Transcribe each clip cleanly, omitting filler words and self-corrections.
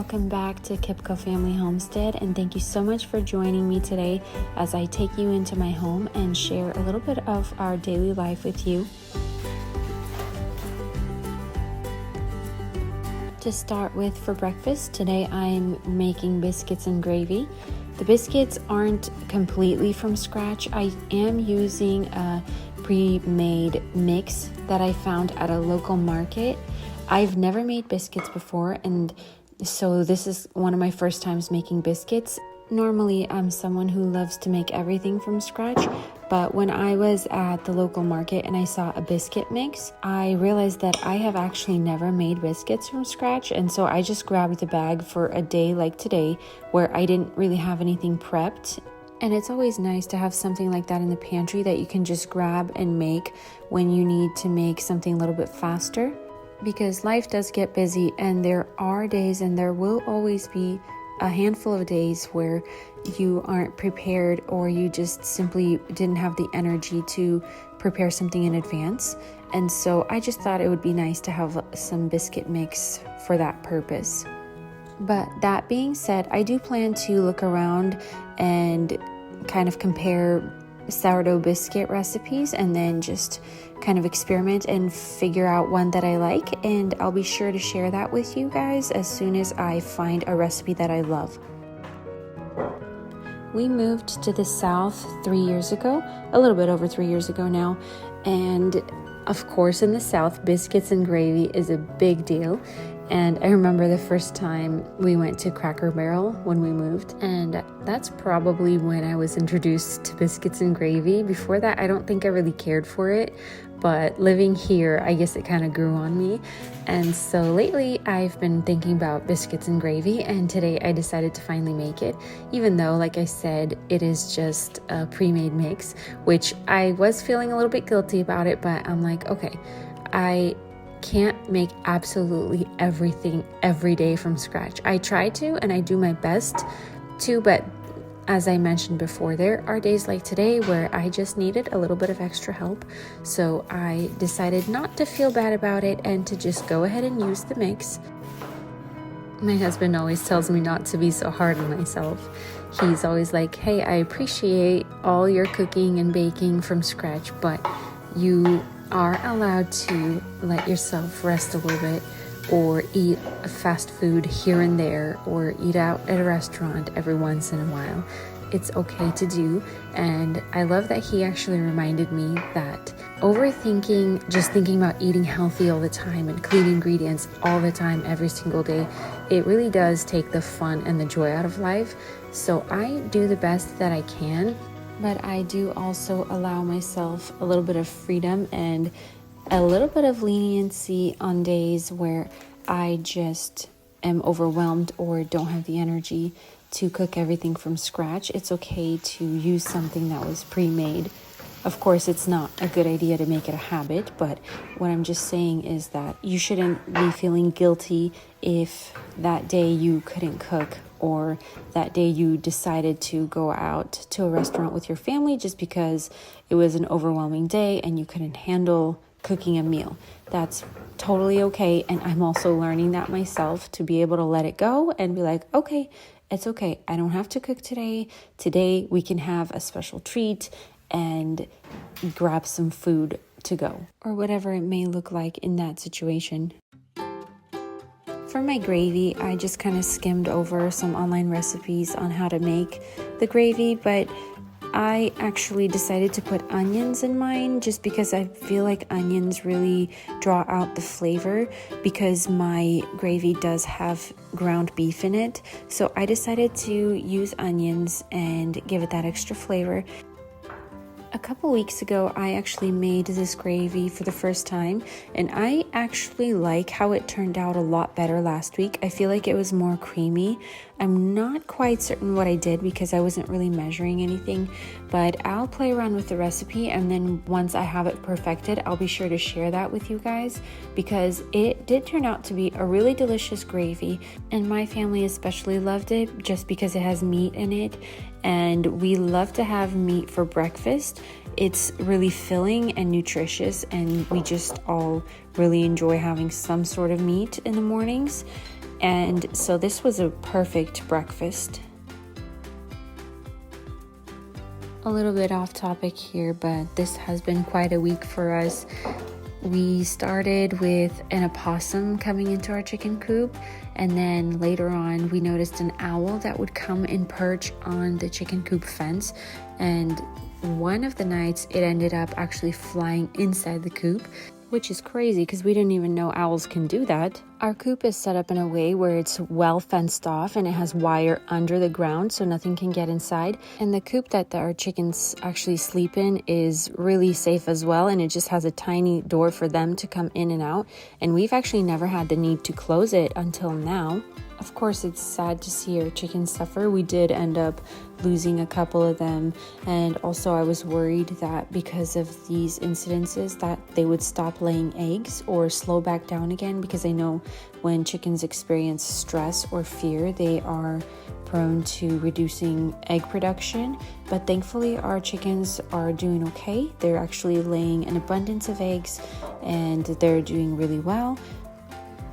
welcome back to Kipco Family Homestead, and thank you so much for joining me today as I take you into my home and share a little bit of our daily life with you. To start with, for breakfast today I'm making biscuits and gravy. The biscuits aren't completely from scratch. I am using a pre-made mix that I found at a local market. I've never made biscuits before, and so this is one of my first times making biscuits. Normally, I'm someone who loves to make everything from scratch, but when I was at the local market and I saw a biscuit mix, I realized that I have actually never made biscuits from scratch, and so I just grabbed the bag for a day like today where I didn't really have anything prepped. And it's always nice to have something like that in the pantry that you can just grab and make when you need to make something a little bit faster. Because life does get busy, and there are days, and there will always be a handful of days where you aren't prepared, or you just simply didn't have the energy to prepare something in advance. And so I just thought it would be nice to have some biscuit mix for that purpose. But that being said, I do plan to look around and kind of compare sourdough biscuit recipes and then just kind of experiment and figure out one that I like, and I'll be sure to share that with you guys as soon as I find a recipe that I love. We moved to the South 3 years ago, a little bit over 3 years ago now, and of course in the South, biscuits and gravy is a big deal. And I remember the first time we went to Cracker Barrel when we moved, and that's probably when I was introduced to biscuits and gravy. Before that, I don't think I really cared for it, but living here, I guess it kind of grew on me. And so lately, I've been thinking about biscuits and gravy, and today I decided to finally make it, even though, like I said, it is just a pre-made mix, which I was feeling a little bit guilty about it, but I'm like, okay, I can't make absolutely everything every day from scratch. I try to, and I do my best to, but as I mentioned before, there are days like today where I just needed a little bit of extra help. So I decided not to feel bad about it and to just go ahead and use the mix. My husband always tells me not to be so hard on myself. He's always like, hey, I appreciate all your cooking and baking from scratch, but you are allowed to let yourself rest a little bit, or eat fast food here and there, or eat out at a restaurant every once in a while. It's okay to do. And I love that he actually reminded me that overthinking, just thinking about eating healthy all the time and clean ingredients all the time every single day, it really does take the fun and the joy out of life. So I do the best that I can, but I do also allow myself a little bit of freedom and a little bit of leniency on days where I just am overwhelmed or don't have the energy to cook everything from scratch. It's okay to use something that was pre-made. Of course, it's not a good idea to make it a habit, but what I'm just saying is that you shouldn't be feeling guilty if that day you couldn't cook, or that day you decided to go out to a restaurant with your family just because it was an overwhelming day and you couldn't handle cooking a meal. That's totally okay, and I'm also learning that myself, to be able to let it go and be like, okay, it's okay. I don't have to cook today. Today we can have a special treat and grab some food to go, or whatever it may look like in that situation. For my gravy, I just kind of skimmed over some online recipes on how to make the gravy, but I actually decided to put onions in mine just because I feel like onions really draw out the flavor, because my gravy does have ground beef in it. So I decided to use onions and give it that extra flavor. A couple weeks ago, I actually made this gravy for the first time, and I actually like how it turned out a lot better last week. I feel like it was more creamy. I'm not quite certain what I did because I wasn't really measuring anything, but I'll play around with the recipe, and then once I have it perfected, I'll be sure to share that with you guys, because it did turn out to be a really delicious gravy, and my family especially loved it just because it has meat in it, and we love to have meat for breakfast. It's really filling and nutritious, and we just all really enjoy having some sort of meat in the mornings. And so this was a perfect breakfast. A little bit off topic here, but this has been quite a week for us. We started with an opossum coming into our chicken coop, and then later on we noticed an owl that would come and perch on the chicken coop fence, and one of the nights it ended up actually flying inside the coop, which is crazy because we didn't even know owls can do that. Our coop is set up in a way where it's well fenced off and it has wire under the ground so nothing can get inside. And the coop that our chickens actually sleep in is really safe as well, and it just has a tiny door for them to come in and out. And we've actually never had the need to close it until now. Of course, it's sad to see our chickens suffer. We did end up losing a couple of them, and also I was worried that because of these incidences that they would stop laying eggs or slow back down again, because I know when chickens experience stress or fear, they are prone to reducing egg production. But thankfully our chickens are doing okay. They're actually laying an abundance of eggs and they're doing really well.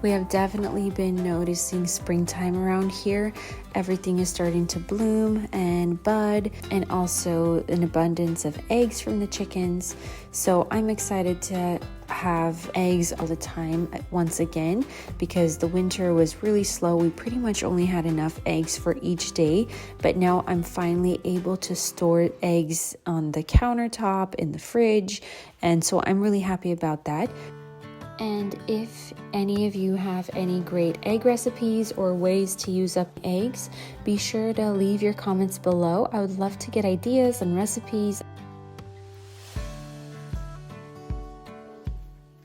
We have definitely been noticing springtime around here. Everything is starting to bloom and bud, and also an abundance of eggs from the chickens. So I'm excited to have eggs all the time once again, because the winter was really slow. We pretty much only had enough eggs for each day, but now I'm finally able to store eggs on the countertop, in the fridge, and so I'm really happy about that. And if any of you have any great egg recipes or ways to use up eggs, be sure to leave your comments below. I would love to get ideas and recipes.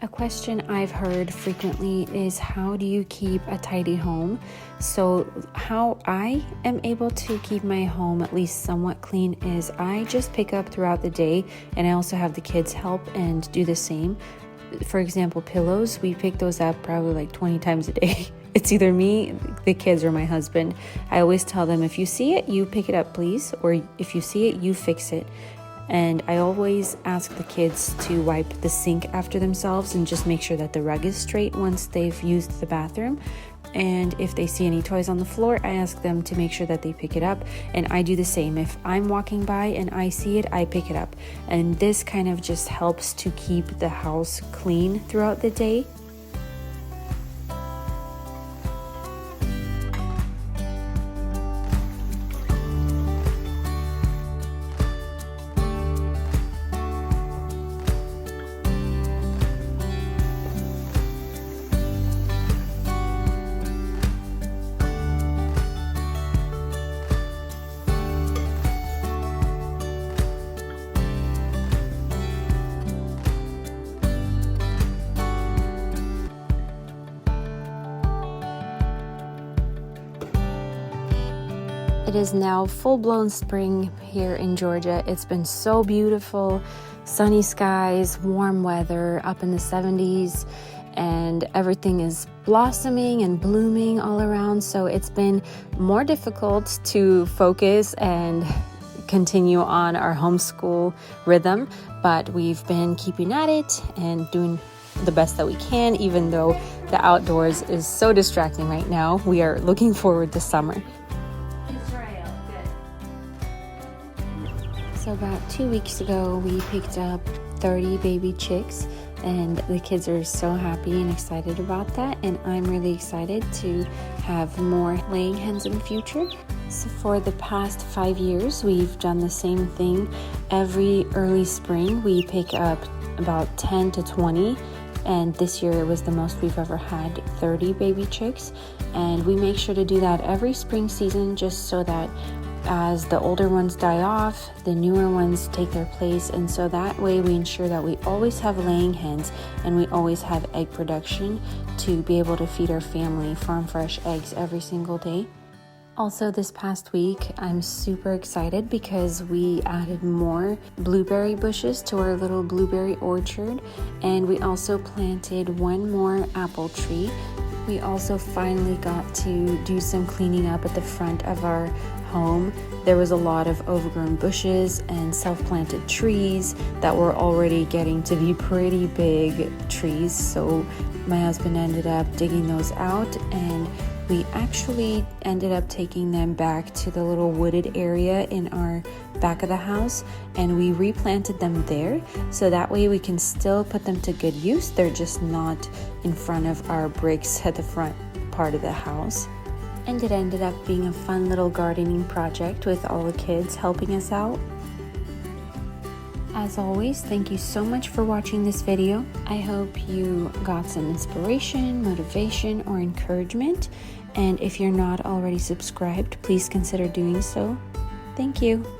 A question I've heard frequently is, how do you keep a tidy home? So how I am able to keep my home at least somewhat clean is I just pick up throughout the day, and I also have the kids help and do the same. For example, pillows, we pick those up probably like 20 times a day. It's either me, the kids, or my husband. I always tell them, if you see it, you pick it up, please. Or if you see it, you fix it. And I always ask the kids to wipe the sink after themselves and just make sure that the rug is straight once they've used the bathroom. And if they see any toys on the floor, I ask them to make sure that they pick it up. And I do the same. If I'm walking by and I see it, I pick it up. And this kind of just helps to keep the house clean throughout the day. It is now full-blown spring here in Georgia. It's been so beautiful, sunny skies, warm weather, up in the 70s, and everything is blossoming and blooming all around. So it's been more difficult to focus and continue on our homeschool rhythm, but we've been keeping at it and doing the best that we can, even though the outdoors is so distracting right now. We are looking forward to summer. So about 2 weeks ago, we picked up 30 baby chicks, and the kids are so happy and excited about that, and I'm really excited to have more laying hens in the future. So for the past 5 years, we've done the same thing. Every early spring, we pick up about 10 to 20, and this year it was the most we've ever had, 30 baby chicks. And we make sure to do that every spring season, just so that as the older ones die off, the newer ones take their place, and so that way we ensure that we always have laying hens and we always have egg production to be able to feed our family farm fresh eggs every single day. Also, this past week, I'm super excited because we added more blueberry bushes to our little blueberry orchard, and we also planted one more apple tree. We also finally got to do some cleaning up at the front of our home. There was a lot of overgrown bushes and self-planted trees that were already getting to be pretty big trees, so my husband ended up digging those out and we actually ended up taking them back to the little wooded area in our back of the house, and we replanted them there, so that way we can still put them to good use. They're just not in front of our bricks at the front part of the house. And it ended up being a fun little gardening project with all the kids helping us out. As always, thank you so much for watching this video. I hope you got some inspiration, motivation, or encouragement. And if you're not already subscribed, please consider doing so. Thank you.